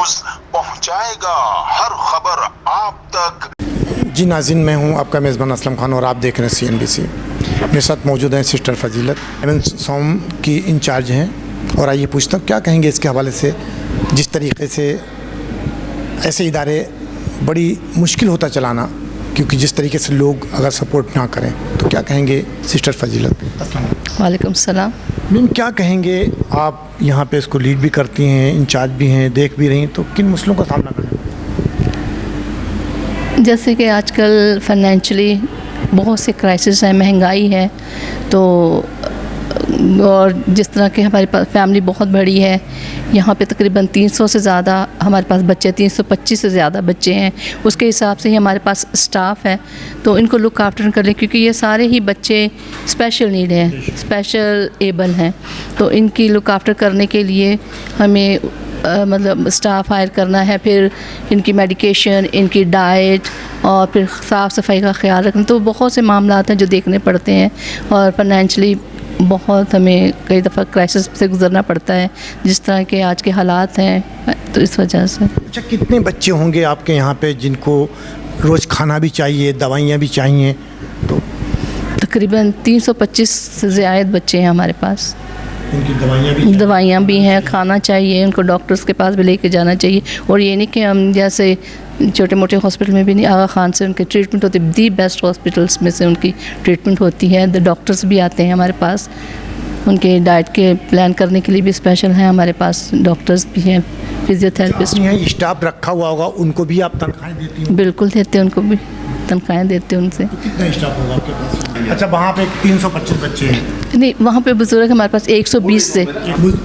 News पहुंचाएगा हर खबर आप तक। जी नाज़रीन, मैं हूं आपका मेज़बान असलम खान और आप देख रहे हैं CNBC। मेरे साथ मौजूद हैं सिस्टर फजीलत, सोम की इंचार्ज हैं, और आइए पूछता हूँ क्या कहेंगे इसके हवाले से। जिस तरीके से ऐसे इदारे बड़ी मुश्किल होता चलाना, क्योंकि जिस तरीके से लोग अगर सपोर्ट ना करें, तो क्या कहेंगे सिस्टर फजीलत? वालेकुम सलाम। मैम, क्या कहेंगे आप यहाँ पे इसको लीड भी करती हैं, इंचार्ज भी हैं, देख भी रही हैं, तो किन मसलों का सामना करना? जैसे कि आजकल फाइनेंशियली बहुत से क्राइसिस हैं, महंगाई है, तो और जिस तरह के हमारे पास फैमिली बहुत बड़ी है, यहाँ पे तकरीबन 300 से ज़्यादा हमारे पास बच्चे, 325 से ज़्यादा बच्चे हैं, उसके हिसाब से ही हमारे पास स्टाफ है, तो इनको लुक आफ्टर कर लें, क्योंकि ये सारे ही बच्चे स्पेशल नीड हैं, स्पेशल एबल हैं, तो इनकी लुक आफ्टर करने के लिए हमें मतलब स्टाफ हायर करना है, फिर इनकी मेडिकेशन, इनकी डाइट और फिर साफ़ सफाई का ख्याल रखना, तो बहुत से मामलात हैं जो देखने पड़ते हैं, और फाइनेंशियली बहुत हमें कई दफ़ा क्राइसिस से गुजरना पड़ता है, जिस तरह के आज के हालात हैं, तो इस वजह से। अच्छा, कितने बच्चे होंगे आपके यहाँ पे जिनको रोज़ खाना भी चाहिए, दवाइयाँ भी चाहिए? तो तकरीबन 325 से ज़्यादा बच्चे हैं हमारे पास। उनकी दवाइयाँ भी हैं, खाना चाहिए, उनको डॉक्टर्स के पास भी लेके जाना चाहिए, और ये नहीं कि हम जैसे छोटे मोटे हॉस्पिटल में भी नहीं, आगा खान से उनकी ट्रीटमेंट होती है, दी बेस्ट हॉस्पिटल्स में से उनकी ट्रीटमेंट होती है। डॉक्टर्स भी आते हैं हमारे पास, उनके डाइट के प्लान करने के लिए भी स्पेशल हैं हमारे पास डॉक्टर्स भी हैं, फिजियोथेरेपिस्ट। यहाँ स्टाफ रखा हुआ होगा, उनको भी आप तनख्वाहें देती हैं? बिल्कुल देते हैं, उनको भी तनख्वाहें देते हैं उनसे। तो कितना स्टाफ होगा आपके पास? अच्छा, वहाँ पे 325 बच्चे हैं? नहीं, वहाँ पे बुजुर्ग हमारे पास 120 से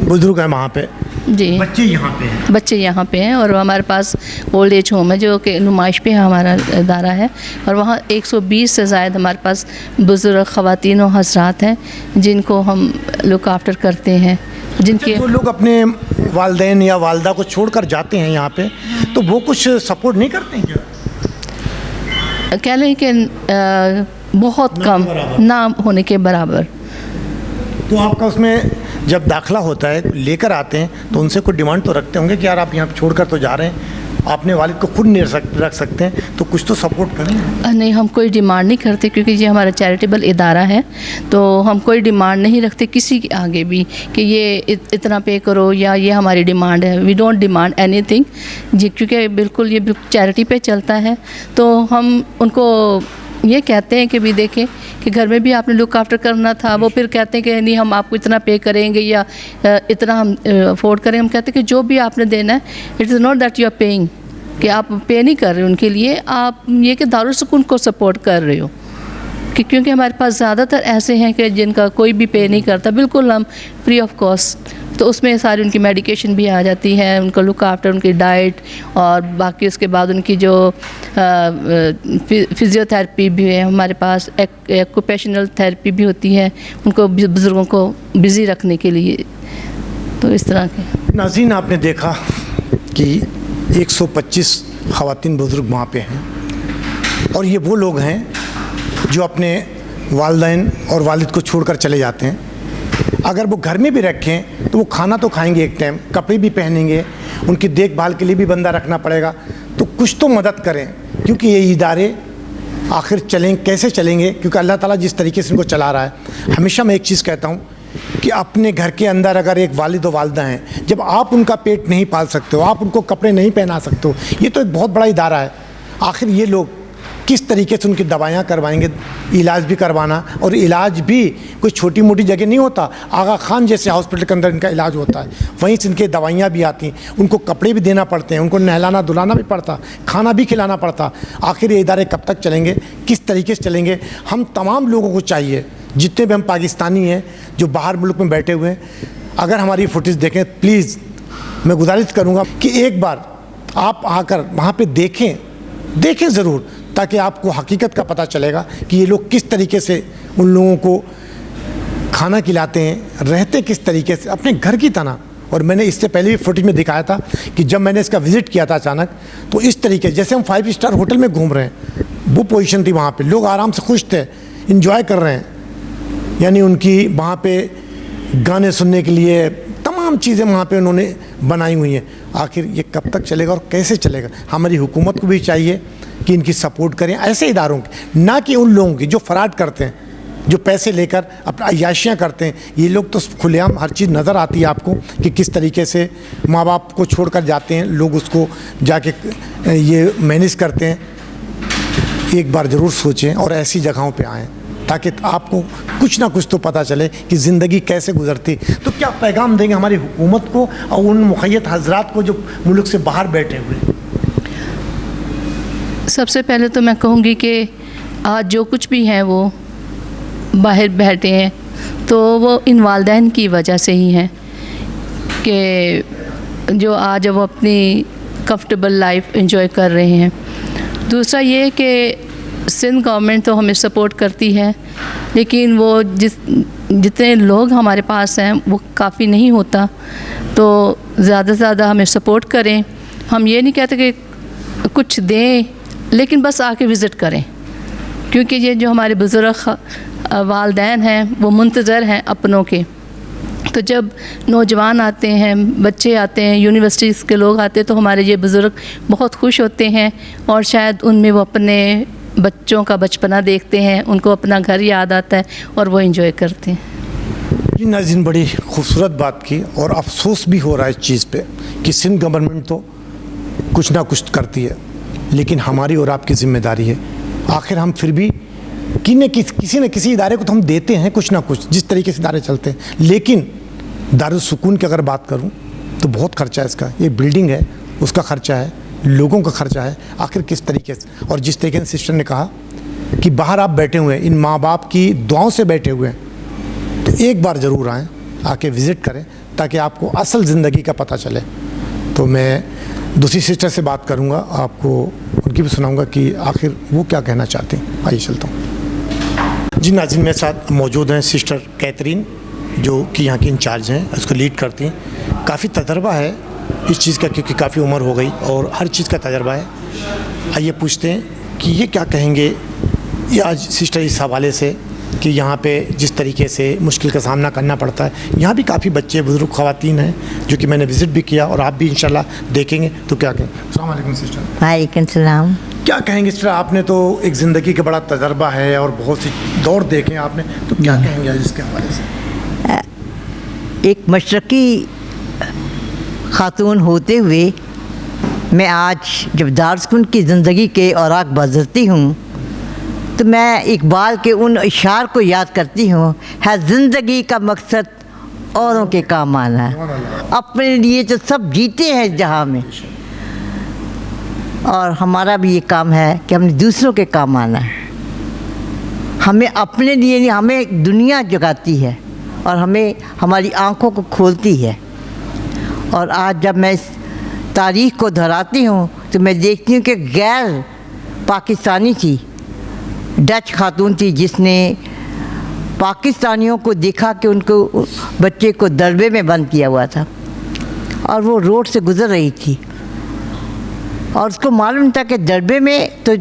बुजुर्ग हैं वहाँ पे जी। बच्चे यहाँ पे हैं? बच्चे यहाँ पे हैं, और हमारे पास ओल्ड एज होम है जो कि नुमाइश पे हमारा इदारा है, और वहाँ 120 से ज़ायद हमारे पास बुज़ुर्ग ख़वातीन और हज़रात हैं जिनको हम लुक आफ्टर करते हैं, जिनके जो लोग अपने वालिदैन या वालदा को छोड़कर जाते हैं यहाँ पे, तो वो कुछ सपोर्ट नहीं करते हैं क्या? कह लें कि बहुत कम, ना होने के बराबर। तो आपका उसमें जब दाखिला होता है, लेकर आते हैं, तो उनसे कोई डिमांड तो रखते होंगे कि यार आप यहाँ छोड़कर तो जा रहे हैं, आपने वालिद को खुद नहीं रख सकते हैं, तो कुछ तो सपोर्ट करें? नहीं, हम कोई डिमांड नहीं करते, क्योंकि ये हमारा चैरिटेबल इदारा है, तो हम कोई डिमांड नहीं रखते किसी के आगे भी कि ये इतना पे करो या ये हमारी डिमांड है। वी डोंट डिमांड एनीथिंग जी, क्योंकि बिल्कुल ये चैरिटी पे चलता है, तो हम उनको ये कहते हैं कि भी देखें कि घर में भी आपने लुक आफ्टर करना था, वो फिर कहते हैं कि नहीं हम आपको इतना पे करेंगे या इतना हम अफोर्ड करेंगे। हम कहते हैं कि जो भी आपने देना है, it is not that you are paying, कि आप पे नहीं कर रहे हो उनके लिए, आप ये कि दारुल सुकून को सपोर्ट कर रहे हो, कि क्योंकि हमारे पास ज़्यादातर ऐसे हैं कि जिनका कोई भी पे नहीं करता, बिल्कुल हम फ्री ऑफ कॉस्ट, तो उसमें सारी उनकी मेडिकेशन भी आ जाती है, उनका लुक आफ्टर, उनकी डाइट, और बाकी उसके बाद उनकी जो फिजियोथेरेपी भी है हमारे पास, एक्यूपेशनल थेरेपी भी होती है उनको, बुज़ुर्गों को बिज़ी रखने के लिए। तो इस तरह के। नाज़रीन, आपने देखा कि 125 ख़वातीन बुज़ुर्ग वहाँ पे हैं, और ये वो लोग हैं जो अपने वालिदैन और वालिद को छोड़कर चले जाते हैं। अगर वो घर में भी रखें तो वो खाना तो खाएंगे एक टाइम, कपड़े भी पहनेंगे, उनकी देखभाल के लिए भी बंदा रखना पड़ेगा, तो कुछ तो मदद करें, क्योंकि ये इदारे आखिर चलें कैसे चलेंगे, क्योंकि अल्लाह ताला जिस तरीके से इनको चला रहा है। हमेशा मैं एक चीज़ कहता हूँ कि अपने घर के अंदर अगर एक वालिद और वालदा हैं, जब आप उनका पेट नहीं पाल सकते हो, आप उनको कपड़े नहीं पहना सकते हो, ये तो एक बहुत बड़ा इदारा है। आखिर ये लोग किस तरीके से उनकी दवाइयाँ करवाएंगे, इलाज भी करवाना, और इलाज भी कोई छोटी मोटी जगह नहीं होता, आगा खान जैसे हॉस्पिटल के अंदर इनका इलाज होता है, वहीं से इनके दवाइयाँ भी आती हैं, उनको कपड़े भी देना पड़ते हैं, उनको नहलाना धुलाना भी पड़ता, खाना भी खिलाना पड़ता। आखिर ये इदारे कब तक चलेंगे, किस तरीके से चलेंगे? हम तमाम लोगों को चाहिए, जितने भी हम पाकिस्तानी हैं जो बाहर मुल्क में बैठे हुए हैं, अगर हमारी फुटेज देखें, प्लीज़ मैं गुजारिश करूँगा कि एक बार आप आकर वहाँ पर देखें ज़रूर, ताकि आपको हकीकत का पता चलेगा कि ये लोग किस तरीके से उन लोगों को खाना खिलाते हैं, रहते किस तरीके से अपने घर की तरह। और मैंने इससे पहले भी फुटेज में दिखाया था कि जब मैंने इसका विज़िट किया था अचानक, तो इस तरीके जैसे हम 5 स्टार होटल में घूम रहे हैं, वो पोजीशन थी वहाँ पे। लोग आराम से खुश थे, इंजॉय कर रहे हैं, यानी उनकी वहाँ पे गाने सुनने के लिए तमाम तमाम चीज़ें वहाँ पे उन्होंने बनाई हुई हैं। आखिर ये कब तक चलेगा और कैसे चलेगा? हमारी हुकूमत को भी चाहिए कि इनकी सपोर्ट करें, ऐसे इदारों की, ना कि उन लोगों की जो फ़राड करते हैं, जो पैसे लेकर अपना अय्याशियाँ करते हैं। ये लोग तो खुलेआम हर चीज़ नज़र आती है आपको कि किस तरीके से माँ बाप को छोड़कर जाते हैं लोग, उसको जाके ये मैनेज करते हैं। एक बार ज़रूर सोचें और ऐसी जगहों पे आएँ ताकि आपको कुछ ना कुछ तो पता चले कि ज़िंदगी कैसे गुजरती। तो क्या पैगाम देंगे हमारी हुकूमत को और उन मुखय्यद हजरात को जो मुल्क से बाहर बैठे हुए? सबसे पहले तो मैं कहूँगी कि आज जो कुछ भी हैं वो बाहर बैठे हैं तो वो इन वालिदैन की वजह से ही हैं कि जो आज वो अपनी कंफर्टेबल लाइफ एंजॉय कर रहे हैं। दूसरा ये कि सिंध गवर्नमेंट तो हमें सपोर्ट करती है, लेकिन वो जितने लोग हमारे पास हैं वो काफ़ी नहीं होता, तो ज़्यादा से ज़्यादा हमें सपोर्ट करें। हम ये नहीं कहते कि कुछ दें, लेकिन बस आके विज़िट करें, क्योंकि ये जो हमारे बुज़ुर्ग वालिदैन हैं वो मुंतज़र हैं अपनों के। तो जब नौजवान आते हैं, बच्चे आते हैं, यूनिवर्सिटीज़ के लोग आते हैं, तो हमारे ये बुज़ुर्ग बहुत खुश होते हैं और शायद उनमें वो अपने बच्चों का बचपना देखते हैं, उनको अपना घर याद आता है और वो एंजॉय करते हैं। जी नाज़रीन, बड़ी खूबसूरत बात की और अफसोस भी हो रहा है इस चीज़ पे कि सिंध गवर्नमेंट तो कुछ ना कुछ करती है, लेकिन हमारी और आपकी ज़िम्मेदारी है। आखिर हम फिर भी किसी न किसी इदारे को तो हम देते हैं कुछ ना कुछ, जिस तरीके से इदारे चलते हैं। लेकिन दारुल सुकून की अगर बात करूं तो बहुत खर्चा है इसका। ये बिल्डिंग है, उसका खर्चा है, लोगों का खर्चा है। आखिर किस तरीके से, और जिस तरीके से सिस्टर ने कहा कि बाहर आप बैठे हुए हैं, इन माँ बाप की दुआओं से बैठे हुए हैं, तो एक बार ज़रूर आएँ, आके विज़िट करें ताकि आपको असल ज़िंदगी का पता चले। तो मैं दूसरी सिस्टर से बात करूँगा, आपको उनकी भी सुनाऊँगा कि आखिर वो क्या कहना चाहते हैं। आइए चलता हूँ। जी नाज़रीन, मेरे साथ मौजूद हैं सिस्टर कैथरीन, जो कि यहाँ की इंचार्ज हैं, उसको लीड करती हैं। काफ़ी तजर्बा है इस चीज़ का, क्योंकि काफ़ी उम्र हो गई और हर चीज़ का तजर्बा है। आइए पूछते हैं कि ये क्या कहेंगे ये आज सिस्टर इस हवाले से कि यहाँ पे जिस तरीके से मुश्किल का सामना करना पड़ता है। यहाँ भी काफ़ी बच्चे बुज़ुर्ग ख़वातीन हैं जो कि मैंने विज़िट भी किया और आप भी इंशाल्लाह देखेंगे। तो क्या कहें? अस्सलाम वालेकुम सिस्टर। वालेकुम सलाम। क्या कहेंगे सिस्टर, आपने तो एक ज़िंदगी का बड़ा तजर्बा है और बहुत सी दौर देखे आपने, तो क्या कहेंगे आज इसके हवाले से? एक मशरक़ी ख़ातून होते हुए मैं आज जब दारुल की ज़िंदगी के औराक बदलती हूँ तो मैं इकबाल के उन इशार को याद करती हूँ, है ज़िंदगी का मकसद औरों के काम आना, अपने लिए तो सब जीते हैं इस जहाँ में, और हमारा भी ये काम है कि हमने दूसरों के काम आना है। हमें अपने लिए नहीं, हमें दुनिया जगाती है और हमें हमारी आँखों को खोलती है। और आज जब मैं इस तारीख़ को दोहराती हूँ तो मैं देखती हूँ कि गैर पाकिस्तानी थी, डच खातून थी, जिसने पाकिस्तानियों को देखा कि उनको बच्चे को दरबे में बंद किया हुआ था और वो रोड से गुज़र रही थी और उसको मालूम था कि दरबे में तो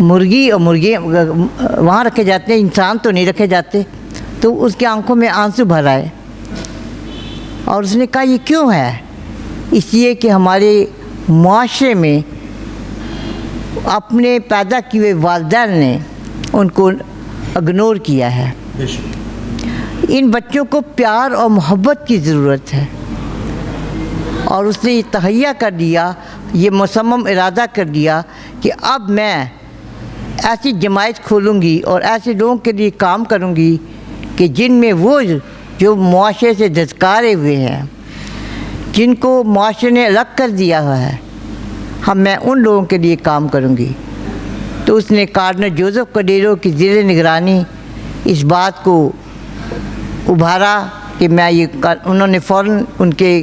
मुर्गी और मुर्गे वहाँ रखे जाते हैं, इंसान तो नहीं रखे जाते। तो उसकी आंखों में आंसू भर आए और उसने कहा ये क्यों है? इसलिए कि हमारे मुआशरे में अपने पैदा किए हुए वालिदैन ने उनको इग्नोर किया है। इन बच्चों को प्यार और मोहब्बत की ज़रूरत है और उसने ये तहैया कर दिया, ये मुसम्मम इरादा कर दिया कि अब मैं ऐसी जमायत खोलूँगी और ऐसे लोगों के लिए काम करूँगी कि जिनमें वो जो मुआशरे से धत्कारे हुए हैं, जिनको मुआशरे ने अलग कर दिया हुआ है, मैं उन लोगों के लिए काम करूँगी। तो उसने कार्डिनल जोसेफ कडेरो की ज़ेरे निगरानी इस बात को उभारा कि मैं ये उन्होंने फ़ौरन उनके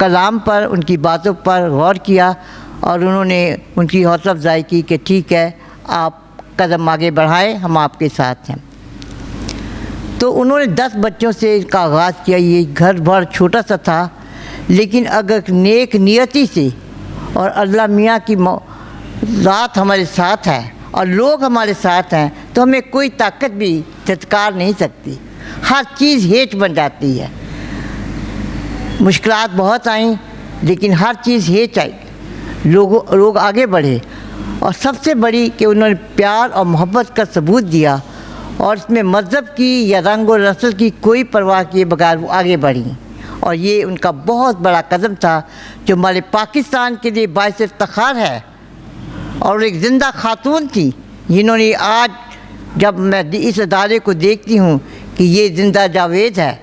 कलाम पर, उनकी बातों पर गौर किया और उन्होंने उनकी हौसला अफजाई की कि ठीक है, आप कदम आगे बढ़ाएं, हम आपके साथ हैं। तो उन्होंने 10 बच्चों से इसका आगाज़ किया। ये घर भर छोटा सा था, लेकिन अगर नेक नियति से और अल्लाह मियाँ की ज़ात हमारे साथ है और लोग हमारे साथ हैं तो हमें कोई ताकत भी धत्कार नहीं सकती, हर चीज़ हेठ बन जाती है। मुश्किलात बहुत आई, लेकिन हर चीज़ ये चाहिए लोग आगे बढ़े, और सबसे बड़ी कि उन्होंने प्यार और मोहब्बत का सबूत दिया, और इसमें मज़हब की या रंग और नस्ल की कोई परवाह किए बगैर वो आगे बढ़ी। और ये उनका बहुत बड़ा कदम था जो हमारे पाकिस्तान के लिए बाइस इफ्तिखार है। और एक ज़िंदा खातून थी जिन्होंने आज, जब मैं इस अदारे को देखती हूँ कि ये ज़िंदा जावेद है,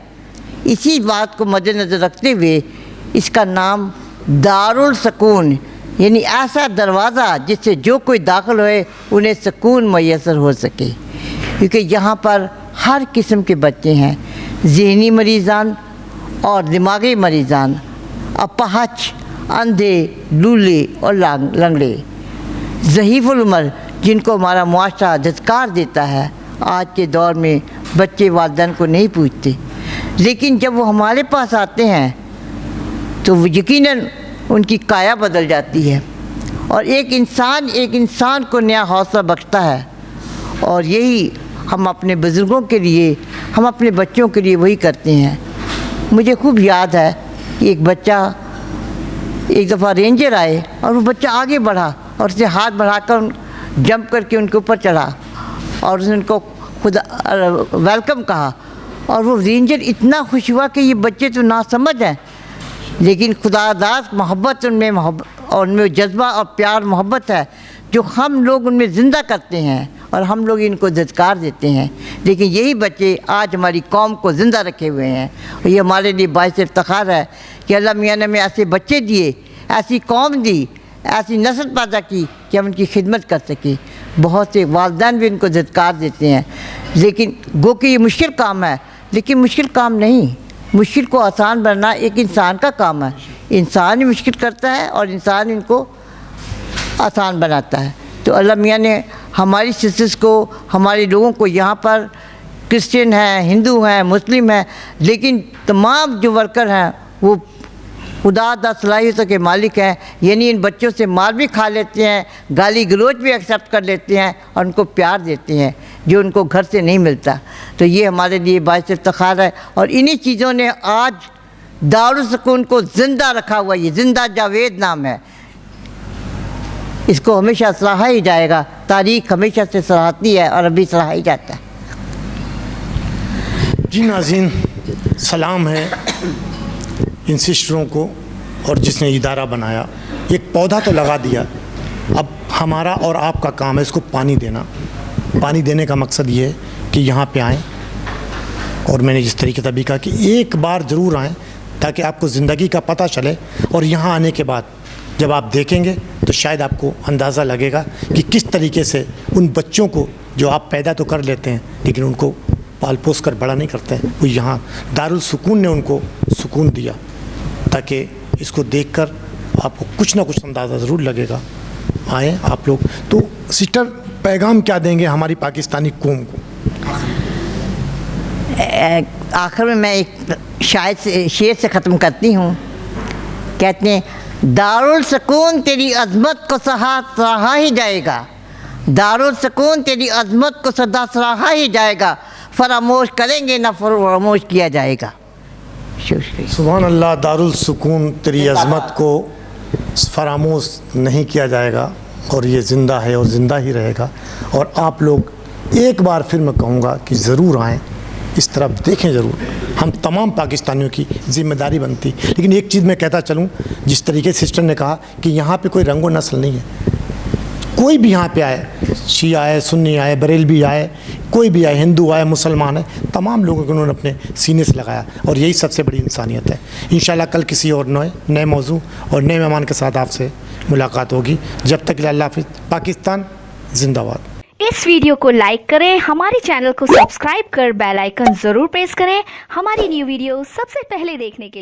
इसी बात को मद्देनज़र रखते हुए इसका नाम दारुल सकून, यानी ऐसा दरवाज़ा जिससे जो कोई दाखिल होए उन्हें सुकून मैसर हो सके, क्योंकि यहाँ पर हर किस्म के बच्चे हैं, ज़हनी मरीज़ान और दिमागी मरीज़ान, अपाहज, अंधे, लूले और लंगड़े, ज़हीफ़ुल उम्र जिनको हमारा मुआशरा धत्कार देता है। आज के दौर में बच्चे वालिदैन को नहीं पूछते, लेकिन जब वो हमारे पास आते हैं तो वो यकीनन उनकी काया बदल जाती है, और एक इंसान को नया हौसला बख्शता है। और यही हम अपने बुज़ुर्गों के लिए, हम अपने बच्चों के लिए वही करते हैं। मुझे खूब याद है कि एक बच्चा एक दफ़ा रेंजर आए और वो बच्चा आगे बढ़ा और उसे हाथ बढ़ाकर जंप करके उनके ऊपर चढ़ा और उसने उनको खुद वेलकम कहा, और वो रेंजर इतना खुश हुआ कि ये बच्चे तो ना समझ हैं, लेकिन खुदादाद मोहब्बत उनमें और उनमें जज्बा और प्यार मोहब्बत है जो हम लोग उनमें ज़िंदा करते हैं, और हम लोग इनको धत्कार देते हैं। लेकिन यही बच्चे आज हमारी कौम को ज़िंदा रखे हुए हैं, और ये हमारे लिए बाइस इफ्तिखार है कि अल्लाह मियाँ ने हमें ऐसे बच्चे दिए, ऐसी कौम दी, ऐसी नस्ल पैदा की कि हम उनकी खिदमत कर सकें। बहुत से वालिदैन भी इनको धत्कार देते हैं, लेकिन गो कि ये मुश्किल काम है, लेकिन मुश्किल काम नहीं, मुश्किल को आसान बनाना एक इंसान का काम है। इंसान ही मुश्किल करता है और इंसान इनको आसान बनाता है। तो अल्लाह मियाँ ने हमारी सिस्टर्स को, हमारे लोगों को, यहाँ पर क्रिश्चियन हैं, हिंदू हैं, मुस्लिम हैं, लेकिन तमाम जो वर्कर हैं वो खुदा सलाहियतों के मालिक हैं, यानी इन बच्चों से मार भी खा लेते हैं, गाली गलौज भी एक्सेप्ट कर लेते हैं और उनको प्यार देते हैं जो उनको घर से नहीं मिलता। तो ये हमारे लिए बाइस इफ्तिखार है, और इन्हीं चीज़ों ने आज दारुल सुकून को ज़िंदा रखा हुआ। ये ज़िंदा जावेद नाम है, इसको हमेशा सराहा ही जाएगा। तारीख़ हमेशा से सराहती है और अभी सराहा ही जाता है। जी नाज़रीन, सलाम है इन सिस्टरों को और जिसने इदारा बनाया। एक पौधा तो लगा दिया, अब हमारा और आपका काम है इसको पानी देना। पानी देने का मकसद ये है कि यहाँ पे आएँ, और मैंने जिस तरीके से अभी कहा कि एक बार ज़रूर आएँ ताकि आपको ज़िंदगी का पता चले, और यहाँ आने के बाद जब आप देखेंगे तो शायद आपको अंदाज़ा लगेगा कि किस तरीके से उन बच्चों को जो आप पैदा तो कर लेते हैं लेकिन उनको पाल पोस कर बड़ा नहीं करते हैं, वो यहाँ दारुल सुकून ने उनको सुकून दिया। ताकि इसको देखकर आपको कुछ ना कुछ अंदाज़ा ज़रूर लगेगा। आए आप लोग। तो सिस्टर, पैगाम क्या देंगे हमारी पाकिस्तानी कौम को? आखिर में मैं एक शेर से ख़त्म करती हूँ। कहते हैं, दारुल सुकून तेरी अज़मत को सराहा ही जाएगा, दारुल सुकून तेरी अज़मत को सदा सराहा ही जाएगा, फरामोश करेंगे ना फरामोश किया जाएगा। सुभान अल्लाह, दारुल सुकून तेरी अज़मत को फरामोश नहीं किया जाएगा, और ये ज़िंदा है और ज़िंदा ही रहेगा। और आप लोग एक बार फिर मैं कहूँगा कि ज़रूर आएँ, इस तरफ देखें ज़रूर। हम तमाम पाकिस्तानियों की ज़िम्मेदारी बनती। लेकिन एक चीज़ मैं कहता चलूँ, जिस तरीके से सिस्टर ने कहा कि यहाँ पे कोई रंगो नस्ल नहीं है, कोई भी यहाँ पे आए, शिया आए, सुन्नी आए, बरेलवी आए, कोई भी आए, हिंदू आए, मुसलमान है, तमाम लोगों को उन्होंने अपने सीने से लगाया, और यही सबसे बड़ी इंसानियत है। इंशाल्लाह कल किसी और नए मौजू और नए मेहमान के साथ आपसे मुलाकात होगी। जब तक अल्लाह हाफ़िज़। पाकिस्तान जिंदाबाद। इस वीडियो को लाइक करें, हमारे चैनल को सब्सक्राइब कर बेल आइकन जरूर प्रेस करें हमारी न्यू वीडियो सबसे पहले देखने के लिए।